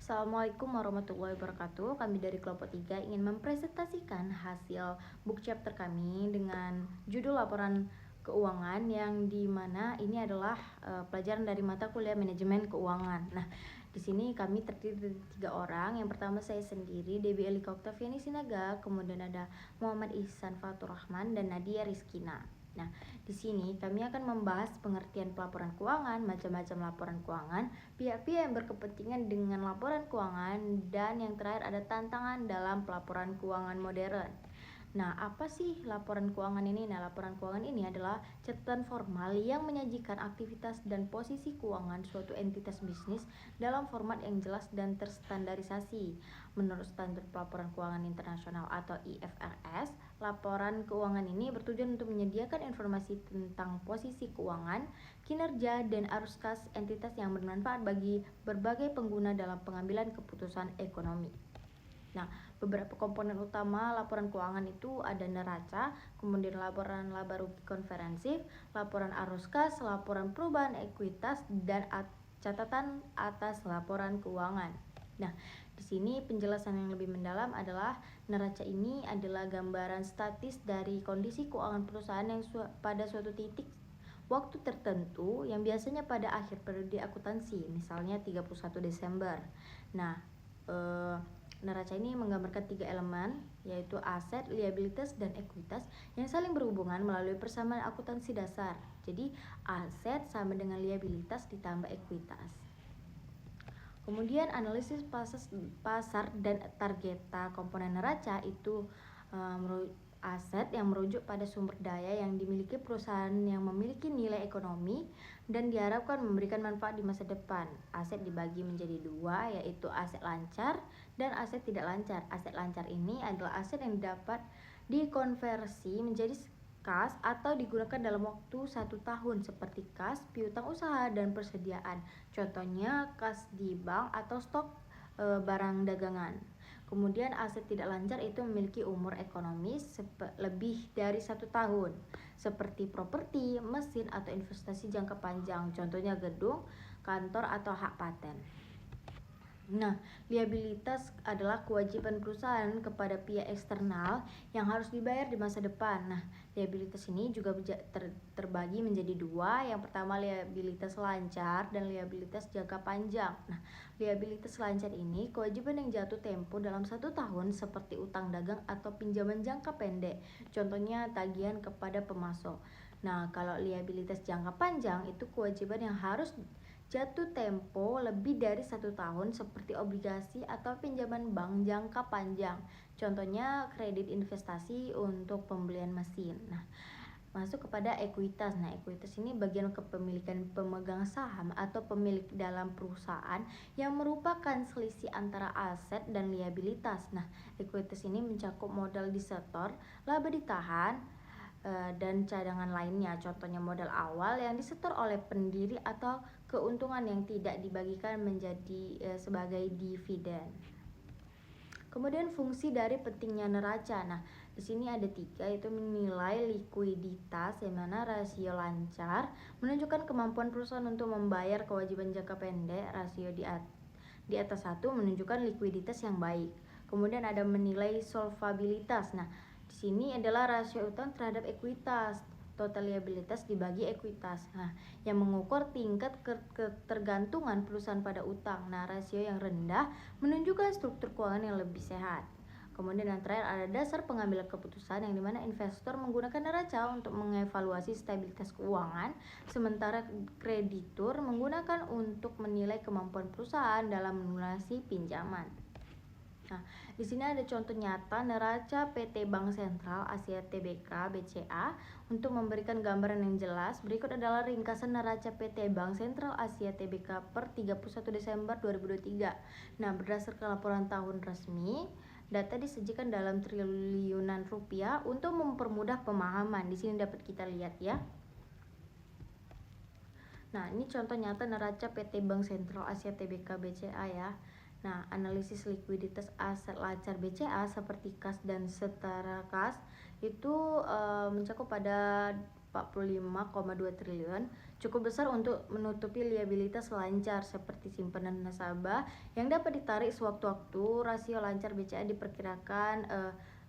Assalamualaikum warahmatullahi wabarakatuh. Kami dari kelompok 3 ingin mempresentasikan hasil book chapter kami dengan judul laporan keuangan yang dimana ini adalah pelajaran dari mata kuliah manajemen keuangan. Nah, di sini kami terdiri dari 3 orang. Yang pertama saya sendiri, Debbie Elika Oktaviani Sinaga, kemudian ada Muhammad Ihsan Fatur Rahman dan Nadia Rizkina. Nah, di sini kami akan membahas pengertian pelaporan keuangan, macam-macam laporan keuangan, pihak-pihak yang berkepentingan dengan laporan keuangan, dan yang terakhir ada tantangan dalam pelaporan keuangan modern. Nah, apa sih laporan keuangan ini? Nah, laporan keuangan ini adalah catatan formal yang menyajikan aktivitas dan posisi keuangan suatu entitas bisnis dalam format yang jelas dan terstandarisasi. Menurut Standar Pelaporan Keuangan Internasional atau IFRS, laporan keuangan ini bertujuan untuk menyediakan informasi tentang posisi keuangan, kinerja, dan arus kas entitas yang bermanfaat bagi berbagai pengguna dalam pengambilan keputusan ekonomi. Nah, beberapa komponen utama laporan keuangan itu ada neraca, kemudian laporan laba rugi konferensif, laporan arus kas, laporan perubahan ekuitas, dan catatan atas laporan keuangan. Nah, di sini penjelasan yang lebih mendalam adalah neraca ini adalah gambaran statis dari kondisi keuangan perusahaan yang pada suatu titik waktu tertentu yang biasanya pada akhir periode akuntansi, misalnya 31 Desember. Nah, neraca ini menggambarkan 3 elemen, yaitu aset, liabilitas, dan ekuitas yang saling berhubungan melalui persamaan akuntansi dasar. Jadi, aset sama dengan liabilitas ditambah ekuitas. Kemudian analisis pasar dan targeta komponen neraca itu aset yang merujuk pada sumber daya yang dimiliki perusahaan yang memiliki nilai ekonomi dan diharapkan memberikan manfaat di masa depan. Aset dibagi menjadi 2, yaitu aset lancar dan aset tidak lancar. Aset lancar ini adalah aset yang dapat dikonversi menjadi kas atau digunakan dalam waktu 1 tahun seperti kas, piutang usaha, dan persediaan. Contohnya kas di bank atau stok barang dagangan. Kemudian aset tidak lancar itu memiliki umur ekonomis lebih dari 1 tahun, seperti properti, mesin, atau investasi jangka panjang, contohnya gedung, kantor, atau hak paten. Nah, liabilitas adalah kewajiban perusahaan kepada pihak eksternal yang harus dibayar di masa depan. Nah, liabilitas ini juga terbagi menjadi 2. Yang pertama liabilitas lancar dan liabilitas jangka panjang. Nah, liabilitas lancar ini kewajiban yang jatuh tempo dalam 1 tahun seperti utang dagang atau pinjaman jangka pendek. Contohnya tagihan kepada pemasok. Nah, kalau liabilitas jangka panjang itu kewajiban yang harus jatuh tempo lebih dari 1 tahun seperti obligasi atau pinjaman bank jangka panjang. Contohnya kredit investasi untuk pembelian mesin. Nah, masuk kepada ekuitas. Nah, ekuitas ini bagian kepemilikan pemegang saham atau pemilik dalam perusahaan yang merupakan selisih antara aset dan liabilitas. Nah, ekuitas ini mencakup modal disetor, laba ditahan, dan cadangan lainnya. Contohnya modal awal yang disetor oleh pendiri atau keuntungan yang tidak dibagikan menjadi sebagai dividen. Kemudian fungsi dari pentingnya neraca. Nah, di sini ada 3, yaitu menilai likuiditas, yang mana rasio lancar menunjukkan kemampuan perusahaan untuk membayar kewajiban jangka pendek. Rasio di atas 1 menunjukkan likuiditas yang baik. Kemudian ada menilai solvabilitas. Nah, di sini adalah rasio utang terhadap ekuitas, total liabilitas dibagi ekuitas. Nah, yang mengukur tingkat ketergantungan perusahaan pada utang. Nah, rasio yang rendah menunjukkan struktur keuangan yang lebih sehat. Kemudian yang terakhir ada dasar pengambilan keputusan, yang dimana investor menggunakan neraca untuk mengevaluasi stabilitas keuangan, sementara kreditur menggunakan untuk menilai kemampuan perusahaan dalam melunasi pinjaman. Nah, di sini ada contoh nyata neraca PT Bank Sentral Asia Tbk (BCA). Untuk memberikan gambaran yang jelas, berikut adalah ringkasan neraca PT Bank Sentral Asia Tbk per 31 Desember 2023. Nah, berdasarkan laporan tahun resmi, data disajikan dalam triliunan rupiah untuk mempermudah pemahaman. Di sini dapat kita lihat ya. Nah, ini contoh nyata neraca PT Bank Sentral Asia Tbk (BCA) ya. Nah, analisis likuiditas aset lancar BCA seperti kas dan setara kas itu mencakup pada 45,2 triliun, cukup besar untuk menutupi liabilitas lancar seperti simpanan nasabah yang dapat ditarik sewaktu-waktu. Rasio lancar BCA diperkirakan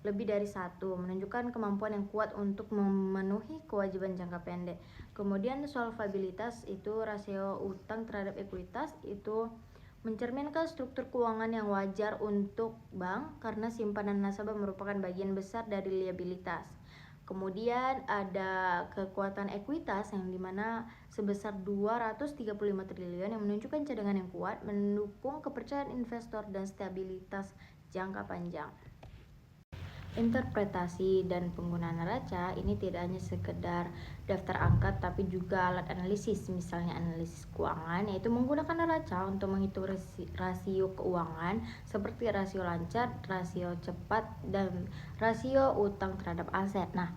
lebih dari 1, menunjukkan kemampuan yang kuat untuk memenuhi kewajiban jangka pendek. Kemudian solvabilitas itu rasio utang terhadap ekuitas itu mencerminkan struktur keuangan yang wajar untuk bank karena simpanan nasabah merupakan bagian besar dari liabilitas. Kemudian ada kekuatan ekuitas yang dimana sebesar 235 triliun yang menunjukkan cadangan yang kuat, mendukung kepercayaan investor dan stabilitas jangka panjang. Interpretasi dan penggunaan neraca ini tidak hanya sekedar daftar angka tapi juga alat analisis, misalnya analisis keuangan, yaitu menggunakan neraca untuk menghitung rasio keuangan seperti rasio lancar, rasio cepat, dan rasio utang terhadap aset. Nah,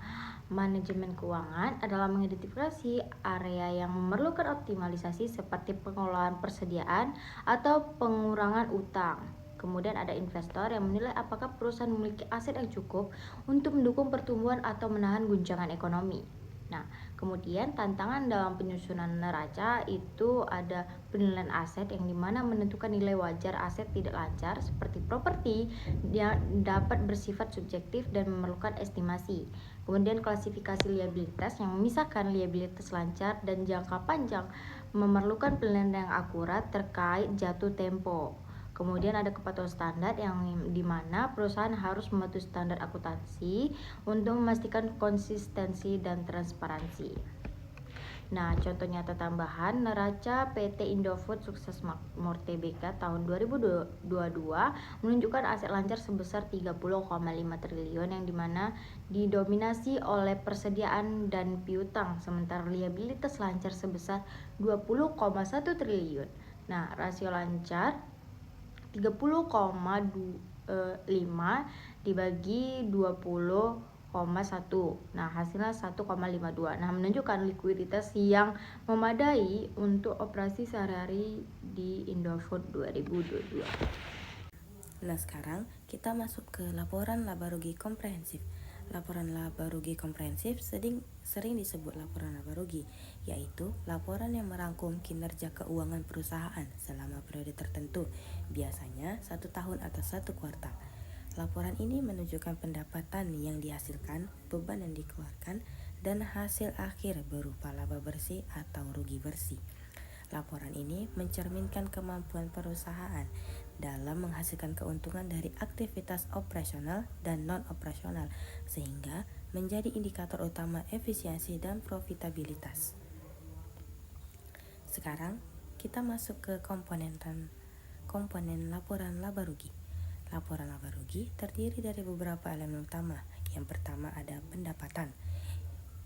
manajemen keuangan adalah mengidentifikasi area yang memerlukan optimalisasi seperti pengelolaan persediaan atau pengurangan utang. Kemudian ada investor yang menilai apakah perusahaan memiliki aset yang cukup untuk mendukung pertumbuhan atau menahan guncangan ekonomi. Nah, kemudian tantangan dalam penyusunan neraca itu ada penilaian aset yang dimana menentukan nilai wajar aset tidak lancar seperti properti yang dapat bersifat subjektif dan memerlukan estimasi. Kemudian klasifikasi liabilitas yang memisahkan liabilitas lancar dan jangka panjang memerlukan penilaian yang akurat terkait jatuh tempo. Kemudian ada kepatuhan standar yang dimana perusahaan harus mematuhi standar akuntansi untuk memastikan konsistensi dan transparansi. Nah, contoh nyata tambahan neraca PT Indofood Sukses Makmur Tbk tahun 2022 menunjukkan aset lancar sebesar 30,5 triliun yang dimana didominasi oleh persediaan dan piutang, sementara liabilitas lancar sebesar 20,1 triliun. Nah, rasio lancar 30,5 dibagi 20,1. Nah, hasilnya 1,52. Nah, menunjukkan likuiditas yang memadai untuk operasi sehari-hari di Indofood 2022. Nah, sekarang kita masuk ke laporan laba rugi komprehensif. Laporan laba rugi komprehensif sering disebut laporan laba rugi, yaitu laporan yang merangkum kinerja keuangan perusahaan selama periode tertentu, biasanya 1 tahun atau 1 kuartal. Laporan ini menunjukkan pendapatan yang dihasilkan, beban yang dikeluarkan, dan hasil akhir berupa laba bersih atau rugi bersih. Laporan ini mencerminkan kemampuan perusahaan dalam menghasilkan keuntungan dari aktivitas operasional dan non-operasional, sehingga menjadi indikator utama efisiensi dan profitabilitas. Sekarang kita masuk ke komponen laporan laba rugi. Laporan laba rugi terdiri dari beberapa elemen utama. Yang pertama ada pendapatan,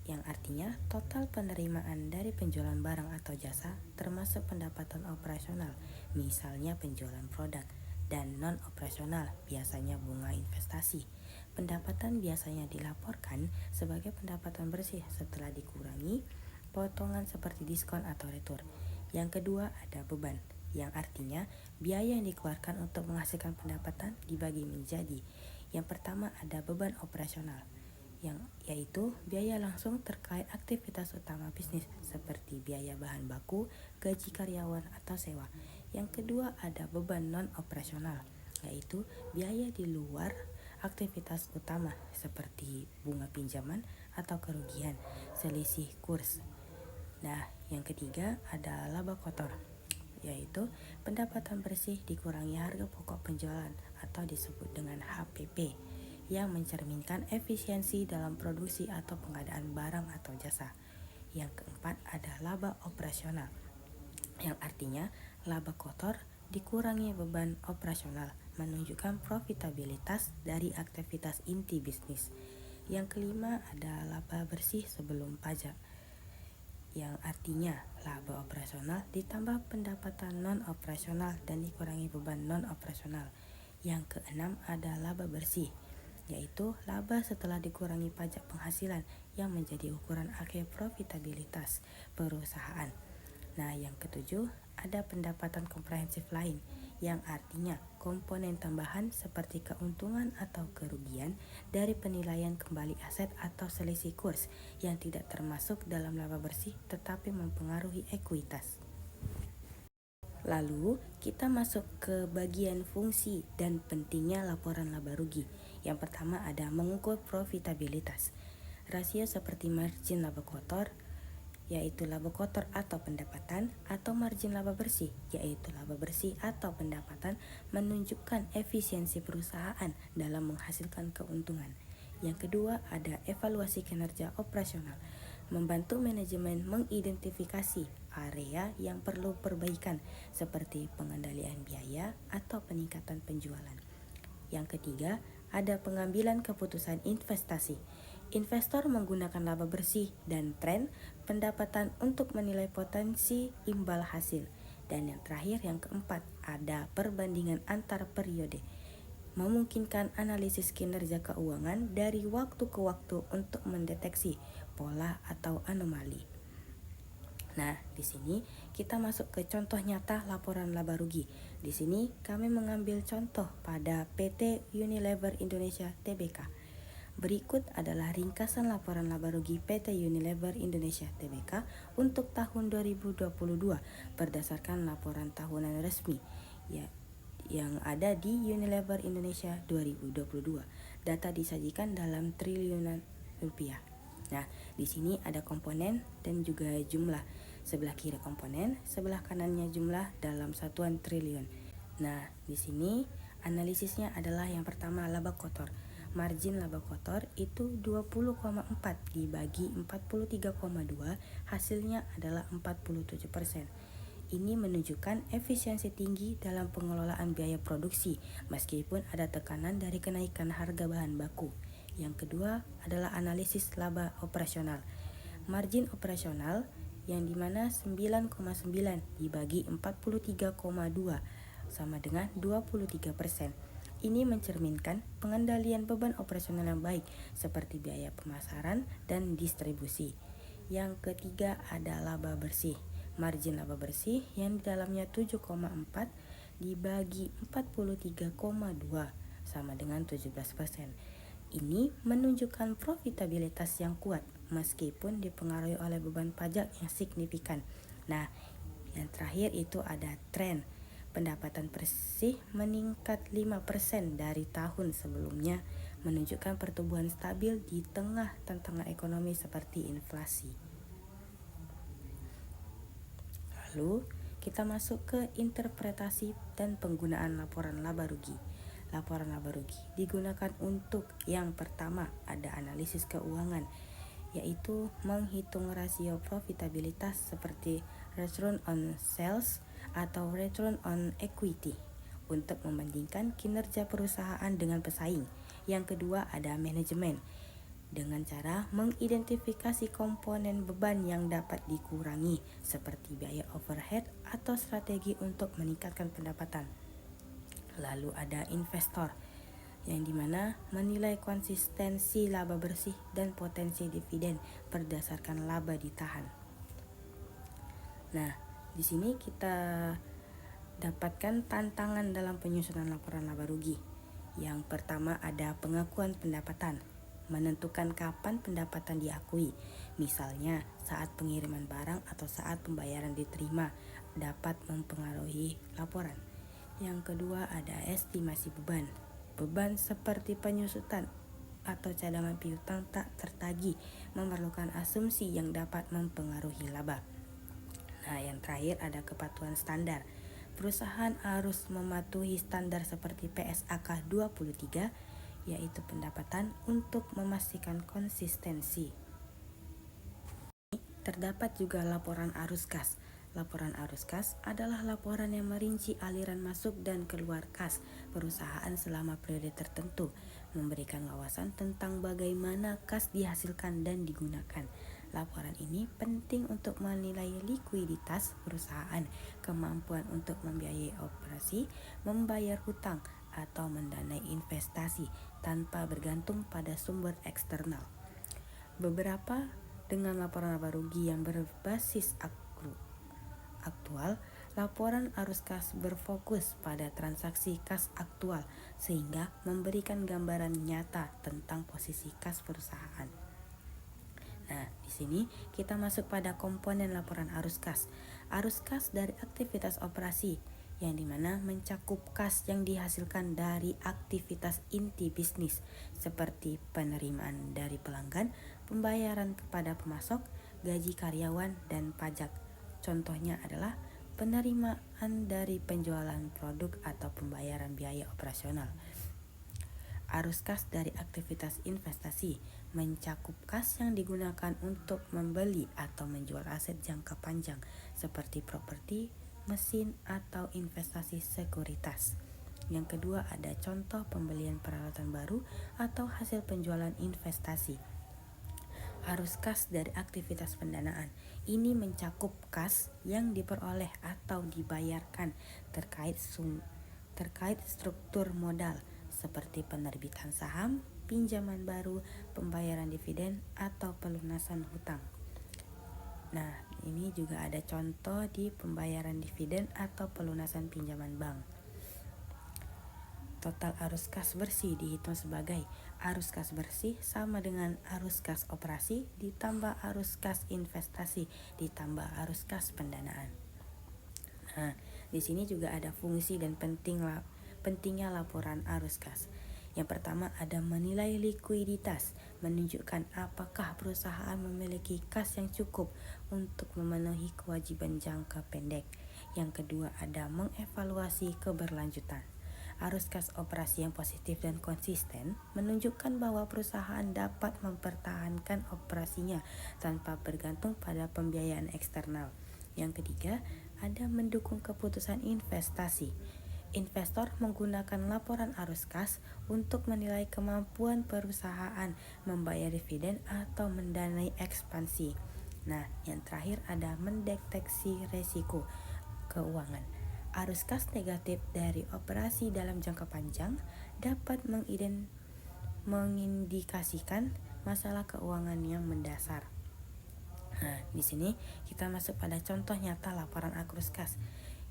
yang artinya total penerimaan dari penjualan barang atau jasa termasuk pendapatan operasional, misalnya penjualan produk, dan non-operasional, biasanya bunga investasi. Pendapatan biasanya dilaporkan sebagai pendapatan bersih setelah dikurangi potongan seperti diskon atau retur. Yang kedua ada beban, yang artinya biaya yang dikeluarkan untuk menghasilkan pendapatan dibagi menjadi. Yang pertama ada beban operasional, yaitu biaya langsung terkait aktivitas utama bisnis seperti biaya bahan baku, gaji karyawan, atau sewa. Yang kedua ada beban non-operasional, yaitu biaya di luar aktivitas utama seperti bunga pinjaman atau kerugian, selisih kurs. Nah, yang ketiga ada laba kotor, yaitu pendapatan bersih dikurangi harga pokok penjualan atau disebut dengan HPP, yang mencerminkan efisiensi dalam produksi atau pengadaan barang atau jasa. Yang keempat ada laba operasional, yang artinya laba kotor dikurangi beban operasional, menunjukkan profitabilitas dari aktivitas inti bisnis. Yang kelima ada laba bersih sebelum pajak, yang artinya laba operasional ditambah pendapatan non-operasional dan dikurangi beban non-operasional. Yang keenam ada laba bersih, yaitu laba setelah dikurangi pajak penghasilan yang menjadi ukuran akhir profitabilitas perusahaan. Nah, yang ketujuh ada pendapatan komprehensif lain, yang artinya komponen tambahan seperti keuntungan atau kerugian dari penilaian kembali aset atau selisih kurs yang tidak termasuk dalam laba bersih tetapi mempengaruhi ekuitas. Lalu kita masuk ke bagian fungsi dan pentingnya laporan laba rugi. Yang pertama ada mengukur profitabilitas. Rasio seperti margin laba kotor, yaitu laba kotor atau pendapatan, atau margin laba bersih, yaitu laba bersih atau pendapatan, menunjukkan efisiensi perusahaan dalam menghasilkan keuntungan. Yang kedua ada evaluasi kinerja operasional, membantu manajemen mengidentifikasi area yang perlu perbaikan seperti pengendalian biaya atau peningkatan penjualan. Yang ketiga, ada pengambilan keputusan investasi. Investor menggunakan laba bersih dan tren pendapatan untuk menilai potensi imbal hasil. Dan yang terakhir, yang keempat, ada perbandingan antar periode, memungkinkan analisis kinerja keuangan dari waktu ke waktu untuk mendeteksi pola atau anomali. Nah, di sini kita masuk ke contoh nyata laporan laba rugi. Di sini kami mengambil contoh pada PT Unilever Indonesia Tbk. Berikut adalah ringkasan laporan laba rugi PT Unilever Indonesia Tbk untuk tahun 2022 berdasarkan laporan tahunan resmi yang ada di Unilever Indonesia 2022. Data disajikan dalam triliunan rupiah. Nah, di sini ada komponen dan juga jumlah. Sebelah kiri komponen, sebelah kanannya jumlah dalam satuan triliun. Nah, di sini analisisnya adalah yang pertama laba kotor. Margin laba kotor itu 20,4 dibagi 43,2, hasilnya adalah 47%. Ini menunjukkan efisiensi tinggi dalam pengelolaan biaya produksi meskipun ada tekanan dari kenaikan harga bahan baku. Yang kedua adalah analisis laba operasional. Margin operasional yang dimana 9,9 dibagi 43,2 sama dengan 23%. Ini mencerminkan pengendalian beban operasional yang baik seperti biaya pemasaran dan distribusi. Yang ketiga ada laba bersih. Margin laba bersih yang di dalamnya 7,4 dibagi 43,2 sama dengan 17%. Ini menunjukkan profitabilitas yang kuat meskipun dipengaruhi oleh beban pajak yang signifikan. Nah, yang terakhir itu ada tren. Pendapatan bersih meningkat 5% dari tahun sebelumnya, menunjukkan pertumbuhan stabil di tengah tantangan ekonomi seperti inflasi. Lalu, kita masuk ke interpretasi dan penggunaan laporan laba rugi. Laporan laba rugi digunakan untuk yang pertama ada analisis keuangan, yaitu menghitung rasio profitabilitas seperti return on sales atau return on equity untuk membandingkan kinerja perusahaan dengan pesaing. Yang kedua ada manajemen dengan cara mengidentifikasi komponen beban yang dapat dikurangi seperti biaya overhead atau strategi untuk meningkatkan pendapatan. Lalu ada investor yang dimana menilai konsistensi laba bersih dan potensi dividen berdasarkan laba ditahan. Nah, di sini kita dapatkan tantangan dalam penyusunan laporan laba rugi. Yang pertama ada pengakuan pendapatan, menentukan kapan pendapatan diakui. Misalnya saat pengiriman barang atau saat pembayaran diterima dapat mempengaruhi laporan. Yang kedua ada estimasi beban. Beban seperti penyusutan atau cadangan piutang tak tertagih memerlukan asumsi yang dapat mempengaruhi laba. Nah, yang terakhir ada kepatuhan standar. Perusahaan harus mematuhi standar seperti PSAK 23, yaitu pendapatan untuk memastikan konsistensi. Terdapat juga laporan arus kas. Laporan arus kas adalah laporan yang merinci aliran masuk dan keluar kas perusahaan selama periode tertentu, memberikan wawasan tentang bagaimana kas dihasilkan dan digunakan. Laporan ini penting untuk menilai likuiditas perusahaan, kemampuan untuk membiayai operasi, membayar hutang, atau mendanai investasi tanpa bergantung pada sumber eksternal. Beberapa dengan laporan laba rugi yang berbasis aktual, Laporan arus kas berfokus pada transaksi kas aktual sehingga memberikan gambaran nyata tentang posisi kas perusahaan. Nah, di sini kita masuk pada komponen laporan arus kas. Arus kas dari aktivitas operasi yang dimana mencakup kas yang dihasilkan dari aktivitas inti bisnis seperti penerimaan dari pelanggan, pembayaran kepada pemasok, gaji karyawan, dan pajak. Contohnya adalah penerimaan dari penjualan produk atau pembayaran biaya operasional. Arus kas dari aktivitas investasi mencakup kas yang digunakan untuk membeli atau menjual aset jangka panjang seperti properti, mesin, atau investasi sekuritas. Yang kedua ada contoh pembelian peralatan baru atau hasil penjualan investasi. Arus kas dari aktivitas pendanaan ini mencakup kas yang diperoleh atau dibayarkan terkait struktur modal seperti penerbitan saham, pinjaman baru, pembayaran dividen, atau pelunasan hutang. Nah, ini juga ada contoh di pembayaran dividen atau pelunasan pinjaman bank. Total arus kas bersih dihitung sebagai arus kas bersih sama dengan arus kas operasi ditambah arus kas investasi ditambah arus kas pendanaan. Nah, di sini juga ada fungsi dan pentingnya laporan arus kas. Yang pertama ada menilai likuiditas, menunjukkan apakah perusahaan memiliki kas yang cukup untuk memenuhi kewajiban jangka pendek. Yang kedua ada mengevaluasi keberlanjutan. Arus kas operasi yang positif dan konsisten menunjukkan bahwa perusahaan dapat mempertahankan operasinya tanpa bergantung pada pembiayaan eksternal. Yang ketiga, ada mendukung keputusan investasi. Investor menggunakan laporan arus kas untuk menilai kemampuan perusahaan membayar dividen atau mendanai ekspansi. Nah, yang terakhir ada mendeteksi resiko keuangan. Arus kas negatif dari operasi dalam jangka panjang dapat mengindikasikan masalah keuangan yang mendasar. Nah, di sini kita masuk pada contoh nyata laporan arus kas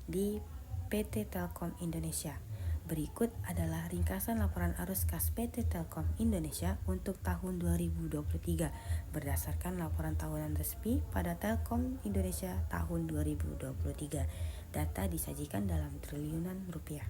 di PT Telkom Indonesia. Berikut adalah ringkasan laporan arus kas PT Telkom Indonesia untuk tahun 2023 berdasarkan laporan tahunan resmi pada Telkom Indonesia tahun 2023. Data disajikan dalam triliunan rupiah.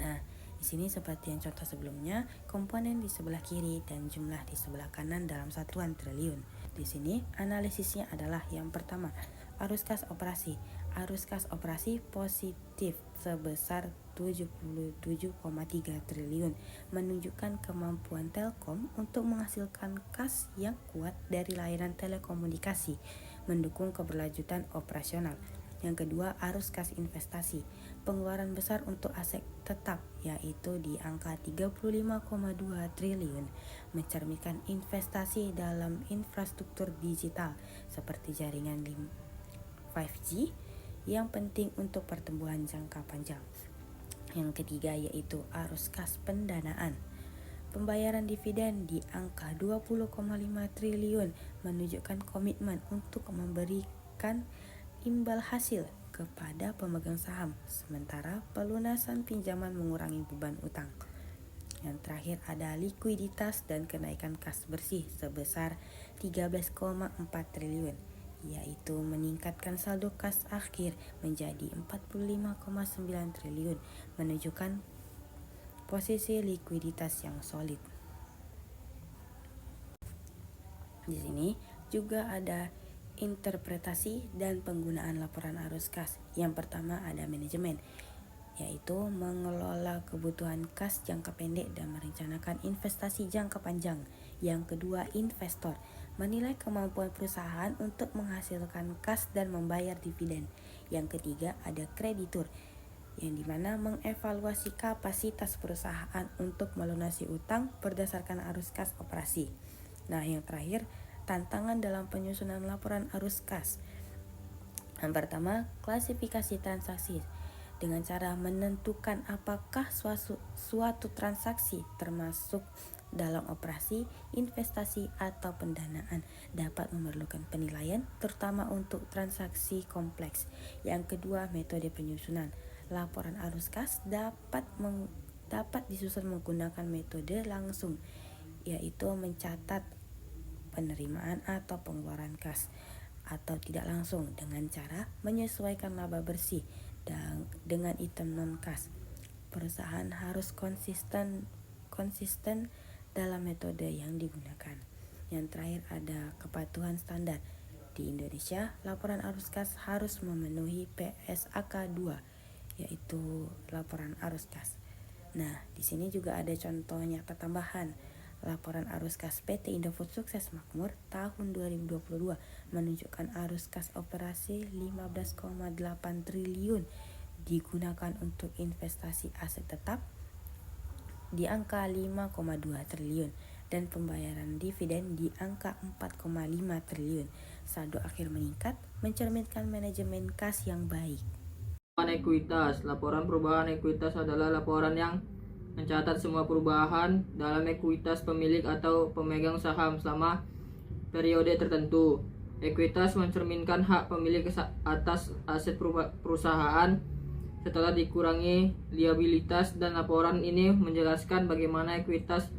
Nah, di sini seperti yang contoh sebelumnya, komponen di sebelah kiri dan jumlah di sebelah kanan dalam satuan triliun. Di sini analisisnya adalah yang pertama, arus kas operasi. Arus kas operasi positif sebesar 77,3 triliun, menunjukkan kemampuan Telkom untuk menghasilkan kas yang kuat dari layanan telekomunikasi, mendukung keberlanjutan operasional. Yang kedua, arus kas investasi. Pengeluaran besar untuk aset tetap yaitu di angka 35,2 triliun, mencerminkan investasi dalam infrastruktur digital seperti jaringan 5G yang penting untuk pertumbuhan jangka panjang. Yang ketiga yaitu arus kas pendanaan. Pembayaran dividen di angka 20,5 triliun menunjukkan komitmen untuk memberikan imbal hasil kepada pemegang saham, sementara pelunasan pinjaman mengurangi beban utang. Yang terakhir ada likuiditas dan kenaikan kas bersih sebesar 13,4 triliun, yaitu meningkatkan saldo kas akhir menjadi 45,9 triliun, menunjukkan posisi likuiditas yang solid. Di sini juga ada interpretasi dan penggunaan laporan arus kas. Yang pertama ada manajemen, yaitu mengelola kebutuhan kas jangka pendek dan merencanakan investasi jangka panjang. Yang kedua investor, menilai kemampuan perusahaan untuk menghasilkan kas dan membayar dividen. Yang ketiga ada kreditur, yang dimana mengevaluasi kapasitas perusahaan untuk melunasi utang berdasarkan arus kas operasi. Nah, yang terakhir tantangan dalam penyusunan laporan arus kas. Yang pertama, klasifikasi transaksi dengan cara menentukan apakah suatu transaksi termasuk dalam operasi, investasi, atau pendanaan dapat memerlukan penilaian, terutama untuk transaksi kompleks. Yang kedua, metode penyusunan. Laporan arus kas dapat disusun menggunakan metode langsung, yaitu mencatat penerimaan atau pengeluaran kas, atau tidak langsung dengan cara menyesuaikan laba bersih dengan item non kas. Perusahaan harus konsisten dalam metode yang digunakan. Yang terakhir ada kepatuhan standar. Di Indonesia, laporan arus kas harus memenuhi PSAK 2, yaitu laporan arus kas. Nah, di sini juga ada contoh nyata tambahan. Laporan arus kas PT Indofood Sukses Makmur tahun 2022 menunjukkan arus kas operasi 15,8 triliun digunakan untuk investasi aset tetap di angka 5,2 triliun dan pembayaran dividen di angka 4,5 triliun. Saldo akhir meningkat, mencerminkan manajemen kas yang baik. Ekuitas. Laporan perubahan ekuitas adalah laporan yang mencatat semua perubahan dalam ekuitas pemilik atau pemegang saham selama periode tertentu. Ekuitas mencerminkan hak pemilik atas aset perusahaan setelah dikurangi liabilitas, dan laporan ini menjelaskan bagaimana ekuitas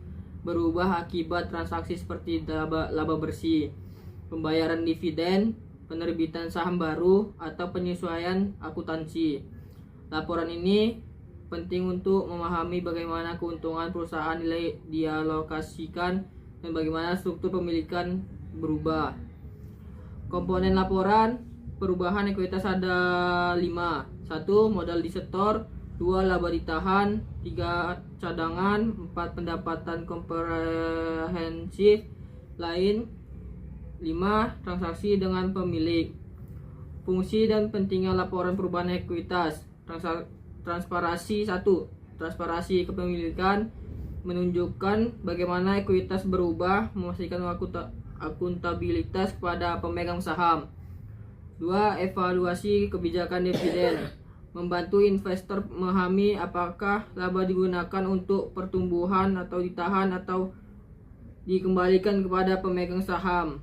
berubah akibat transaksi seperti laba bersih, pembayaran dividen, penerbitan saham baru, atau penyesuaian akuntansi. Laporan ini penting untuk memahami bagaimana keuntungan perusahaan dialokasikan dan bagaimana struktur pemilikan berubah. Komponen laporan perubahan ekuitas ada 5. 1. Modal disetor. 2. Laba ditahan. 3. Cadangan. 4. Pendapatan komprehensif lain. 5. Transaksi dengan pemilik. Fungsi dan pentingnya laporan perubahan ekuitas. Transparansi. 1. Transparansi kepemilikan menunjukkan bagaimana ekuitas berubah, memastikan akuntabilitas kepada pemegang saham. 2. Evaluasi kebijakan dividen, membantu investor memahami apakah laba digunakan untuk pertumbuhan atau ditahan atau dikembalikan kepada pemegang saham.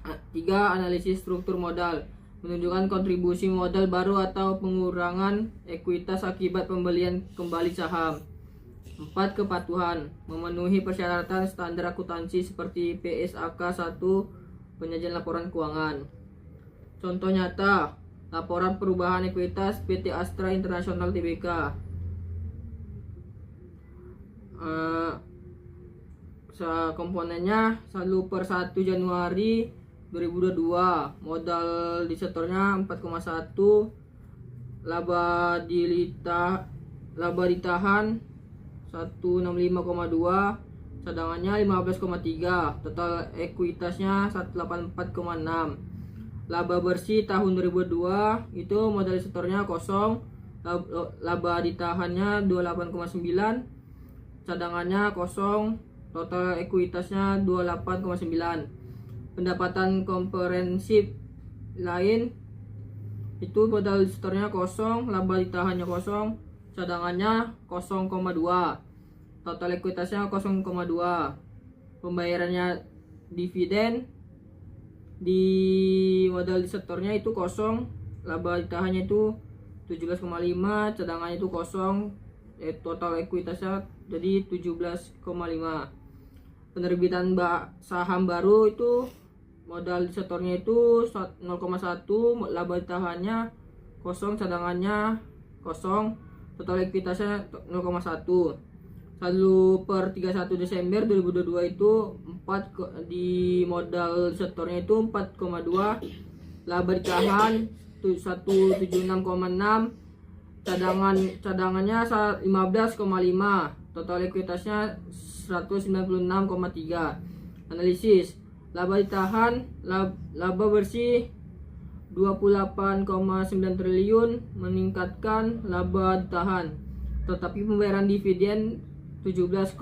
3. Analisis struktur modal, menunjukkan kontribusi modal baru atau pengurangan ekuitas akibat pembelian kembali saham. 4. Kepatuhan, memenuhi persyaratan standar akuntansi seperti PSAK 1, penyajian laporan keuangan. Contoh nyata, laporan perubahan ekuitas PT Astra International Tbk. Komponennya 1 per 1 Januari 2022, modal disetornya 4,1, laba ditahan 165,2, cadangannya 15,3, total ekuitasnya 184,6. Laba bersih tahun 2022 itu modal disetornya kosong, laba ditahannya 28,9, cadangannya kosong, total ekuitasnya 28,9. Pendapatan komprehensif lain itu modal disetornya kosong, laba ditahannya kosong, cadangannya 0,2, total ekuitasnya 0,2. Pembayarannya dividen di modal disetornya itu kosong, laba ditahannya itu 17,5, cadangannya itu kosong, total ekuitasnya jadi 17,5. Penerbitan saham baru itu modal disetornya itu 0,1, laba ditahannya kosong, cadangannya kosong, total ekuitasnya 0,1. Lalu per 31 Desember 2022 itu 4 di modal setornya itu 4,2, laba ditahan 176,6, cadangannya 15,5, total ekuitasnya 196,3. Analisis laba ditahan, laba bersih 28,9 triliun, meningkatkan laba ditahan, tetapi pembayaran dividen 17,5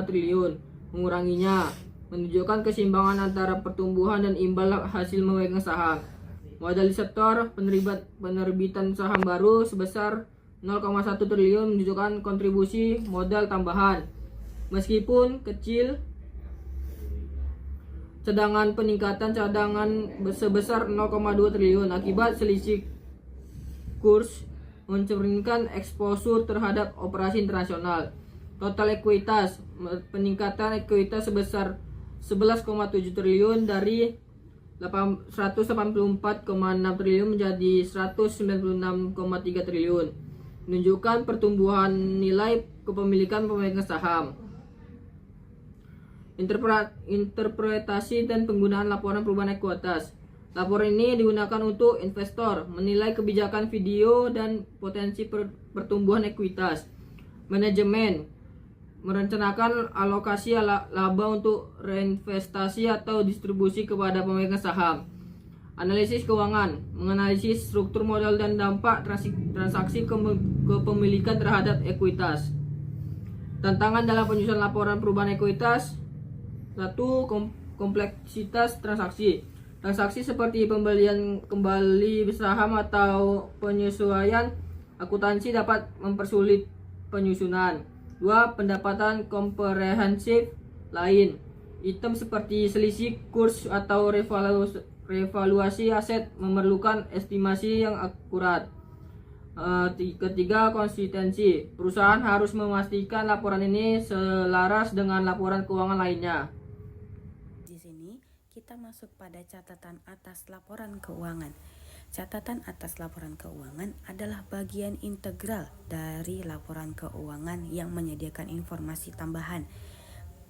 triliun, menguranginya, menunjukkan keseimbangan antara pertumbuhan dan imbal hasil memegang saham. Modal disetor, penerbitan saham baru sebesar 0,1 triliun menunjukkan kontribusi modal tambahan, Meskipun kecil, cadangan peningkatan cadangan sebesar 0,2 triliun akibat selisih kurs mencerminkan eksposur terhadap operasi internasional. Total ekuitas, peningkatan ekuitas sebesar 11,7 triliun dari 184,6 triliun menjadi 196,3 triliun, menunjukkan pertumbuhan nilai kepemilikan pemegang saham. Interpretasi dan penggunaan laporan perubahan ekuitas. Laporan ini digunakan untuk investor menilai kebijakan video dan potensi pertumbuhan ekuitas. Manajemen merencanakan alokasi laba untuk reinvestasi atau distribusi kepada pemegang saham. Analisis keuangan menganalisis struktur modal dan dampak transaksi kepemilikan terhadap ekuitas. Tantangan dalam penyusunan laporan perubahan ekuitas. 1. Kompleksitas transaksi. Transaksi seperti pembelian kembali saham atau penyesuaian akuntansi dapat mempersulit penyusunan. 2. Pendapatan komprehensif lain. Item seperti selisih kurs atau revaluasi aset memerlukan estimasi yang akurat. Ketiga, konsistensi. Perusahaan harus memastikan laporan ini selaras dengan laporan keuangan lainnya. Di sini kita masuk pada catatan atas laporan keuangan. Catatan atas laporan keuangan adalah bagian integral dari laporan keuangan yang menyediakan informasi tambahan,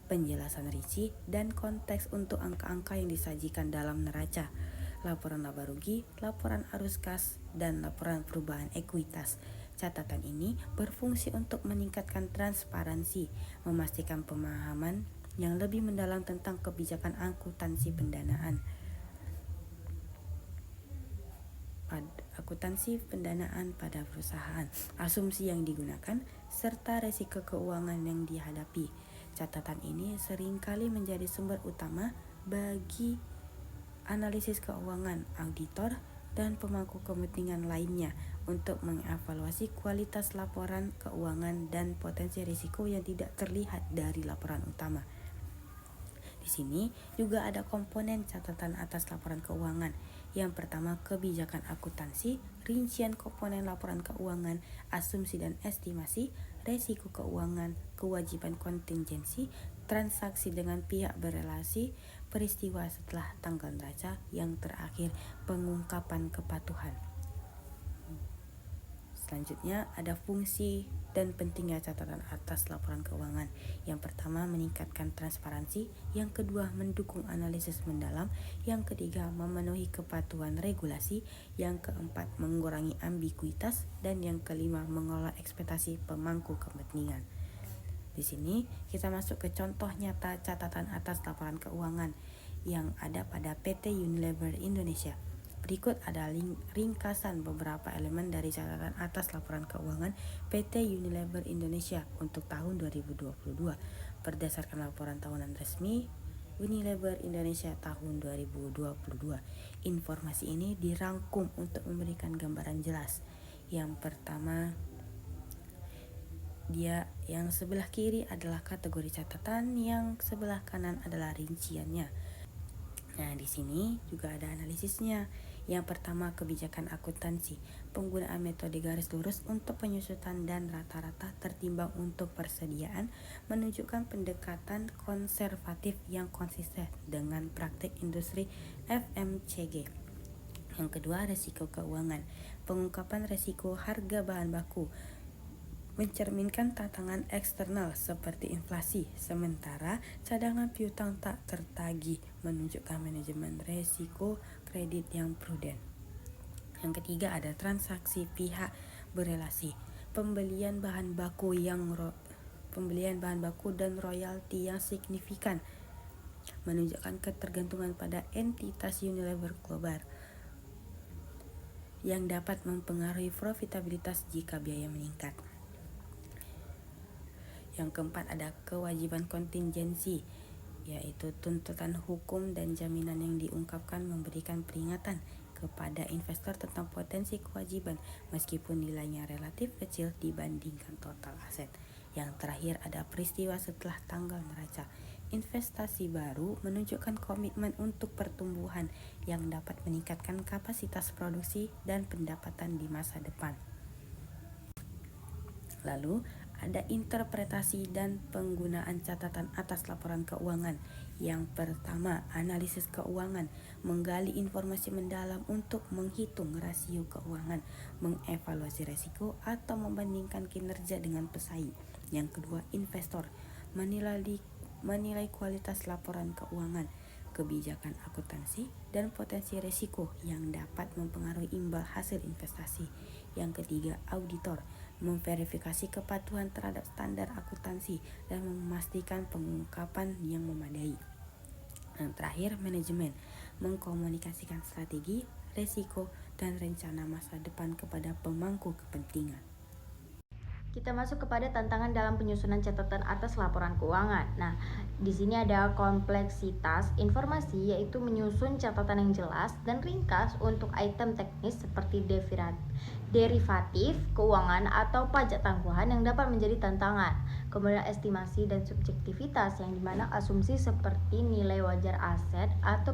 penjelasan rinci, dan konteks untuk angka-angka yang disajikan dalam neraca, laporan laba rugi, laporan arus kas, dan laporan perubahan ekuitas. Catatan ini berfungsi untuk meningkatkan transparansi, memastikan pemahaman yang lebih mendalam tentang kebijakan akuntansi pendanaan. Akuntansi pendanaan pada perusahaan, asumsi yang digunakan, serta risiko keuangan yang dihadapi. Catatan ini seringkali menjadi sumber utama bagi analisis keuangan, auditor, dan pemangku kepentingan lainnya untuk mengevaluasi kualitas laporan keuangan dan potensi risiko yang tidak terlihat dari laporan utama. Di sini juga ada komponen catatan atas laporan keuangan. Yang pertama, kebijakan akuntansi, rincian komponen laporan keuangan, asumsi dan estimasi, resiko keuangan, kewajiban kontingensi, transaksi dengan pihak berelasi, peristiwa setelah tanggal neraca, yang terakhir pengungkapan kepatuhan. Selanjutnya ada fungsi dan pentingnya catatan atas laporan keuangan. Yang pertama, meningkatkan transparansi. Yang kedua, mendukung analisis mendalam. Yang ketiga, memenuhi kepatuhan regulasi. Yang keempat, mengurangi ambiguitas. Dan yang kelima, mengelola ekspektasi pemangku kepentingan. Di sini kita masuk ke contoh nyata catatan atas laporan keuangan yang ada pada PT Unilever Indonesia. Berikut ada ringkasan beberapa elemen dari catatan atas laporan keuangan PT Unilever Indonesia untuk tahun 2022 berdasarkan laporan tahunan resmi Unilever Indonesia tahun 2022. Informasi ini dirangkum untuk memberikan gambaran jelas. Yang pertama, yang sebelah kiri adalah kategori catatan, yang sebelah kanan adalah rinciannya. Nah, di sini juga ada analisisnya. Yang pertama, kebijakan akuntansi. Penggunaan metode garis lurus untuk penyusutan dan rata-rata tertimbang untuk persediaan menunjukkan pendekatan konservatif yang konsisten dengan praktik industri FMCG. Yang kedua, resiko keuangan. Pengungkapan resiko harga bahan baku mencerminkan tantangan eksternal seperti inflasi, sementara cadangan piutang tak tertagih menunjukkan manajemen risiko kredit yang prudent. Yang ketiga ada transaksi pihak berelasi, pembelian bahan baku dan royalti yang signifikan menunjukkan ketergantungan pada entitas Unilever Global yang dapat mempengaruhi profitabilitas jika biaya meningkat. Yang keempat ada kewajiban kontingensi, yaitu tuntutan hukum dan jaminan yang diungkapkan memberikan peringatan kepada investor tentang potensi kewajiban meskipun nilainya relatif kecil dibandingkan total aset. Yang terakhir ada peristiwa setelah tanggal neraca. Investasi baru menunjukkan komitmen untuk pertumbuhan yang dapat meningkatkan kapasitas produksi dan pendapatan di masa depan. Lalu, ada interpretasi dan penggunaan catatan atas laporan keuangan. Yang pertama, analisis keuangan, menggali informasi mendalam untuk menghitung rasio keuangan, mengevaluasi resiko atau membandingkan kinerja dengan pesaing. Yang kedua, investor, menilai kualitas laporan keuangan, kebijakan akuntansi, dan potensi risiko yang dapat mempengaruhi imbal hasil investasi. Yang ketiga, auditor, memverifikasi kepatuhan terhadap standar akuntansi dan memastikan pengungkapan yang memadai. Yang terakhir, manajemen, mengkomunikasikan strategi, risiko, dan rencana masa depan kepada pemangku kepentingan. Kita masuk kepada tantangan dalam penyusunan catatan atas laporan keuangan. Nah, di sini ada kompleksitas informasi, yaitu menyusun catatan yang jelas dan ringkas untuk item teknis seperti derivatif keuangan atau pajak tangguhan yang dapat menjadi tantangan. Kemudian estimasi dan subjektivitas, yang dimana asumsi seperti nilai wajar aset atau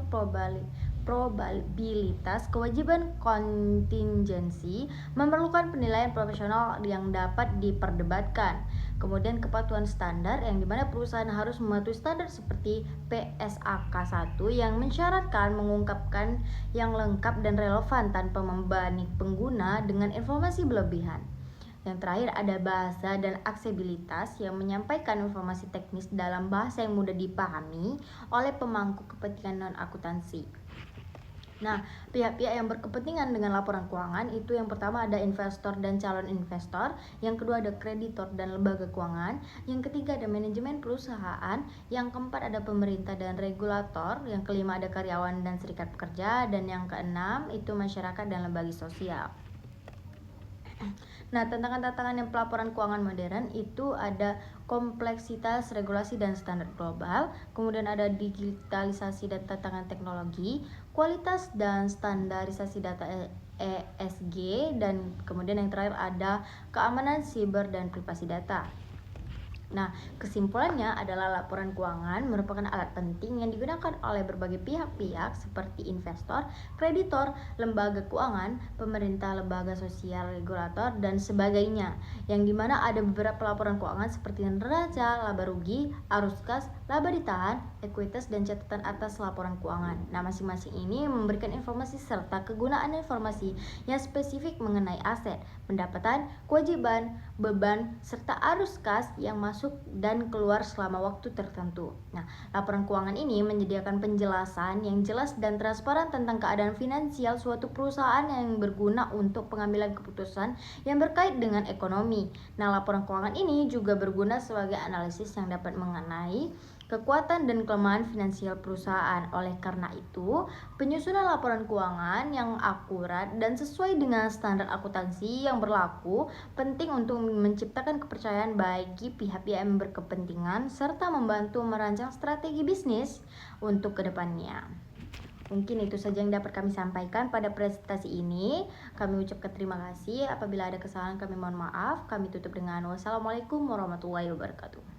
probabilitas kewajiban kontingensi memerlukan penilaian profesional yang dapat diperdebatkan. Kemudian kepatuhan standar, yang dimana perusahaan harus mematuhi standar seperti PSAK 1 yang mensyaratkan mengungkapkan yang lengkap dan relevan tanpa membebani pengguna dengan informasi berlebihan. Yang terakhir ada bahasa dan aksesibilitas, yang menyampaikan informasi teknis dalam bahasa yang mudah dipahami oleh pemangku kepentingan non-akuntansi. Nah, pihak-pihak yang berkepentingan dengan laporan keuangan itu yang pertama ada investor dan calon investor, yang kedua ada kreditor dan lembaga keuangan, yang ketiga ada manajemen perusahaan, yang keempat ada pemerintah dan regulator, yang kelima ada karyawan dan serikat pekerja, dan yang keenam itu masyarakat dan lembaga sosial. Nah, tantangan-tantangan yang pelaporan keuangan modern itu ada kompleksitas regulasi dan standar global, kemudian ada digitalisasi dan tantangan teknologi, kualitas dan standarisasi data ESG, dan kemudian yang terakhir ada keamanan siber dan privasi data. Nah, kesimpulannya adalah laporan keuangan merupakan alat penting yang digunakan oleh berbagai pihak-pihak seperti investor, kreditor, lembaga keuangan, pemerintah, lembaga sosial, regulator, dan sebagainya. Yang dimana ada beberapa laporan keuangan seperti neraca, laba rugi, arus kas, laba ditahan, ekuitas, dan catatan atas laporan keuangan. Nah, masing-masing ini memberikan informasi serta kegunaan informasi yang spesifik mengenai aset, pendapatan, kewajiban, beban, serta arus kas yang masuk dan keluar selama waktu tertentu. Nah, laporan keuangan ini menyediakan penjelasan yang jelas dan transparan tentang keadaan finansial suatu perusahaan yang berguna untuk pengambilan keputusan yang berkait dengan ekonomi. Nah, laporan keuangan ini juga berguna sebagai analisis yang dapat mengenai kekuatan dan kelemahan finansial perusahaan. Oleh karena itu, penyusunan laporan keuangan yang akurat dan sesuai dengan standar akuntansi yang berlaku penting untuk menciptakan kepercayaan bagi pihak-pihak yang berkepentingan serta membantu merancang strategi bisnis untuk kedepannya. Mungkin itu saja yang dapat kami sampaikan pada presentasi ini. Kami ucapkan terima kasih. Apabila ada kesalahan kami mohon maaf. Kami tutup dengan wassalamualaikum warahmatullahi wabarakatuh.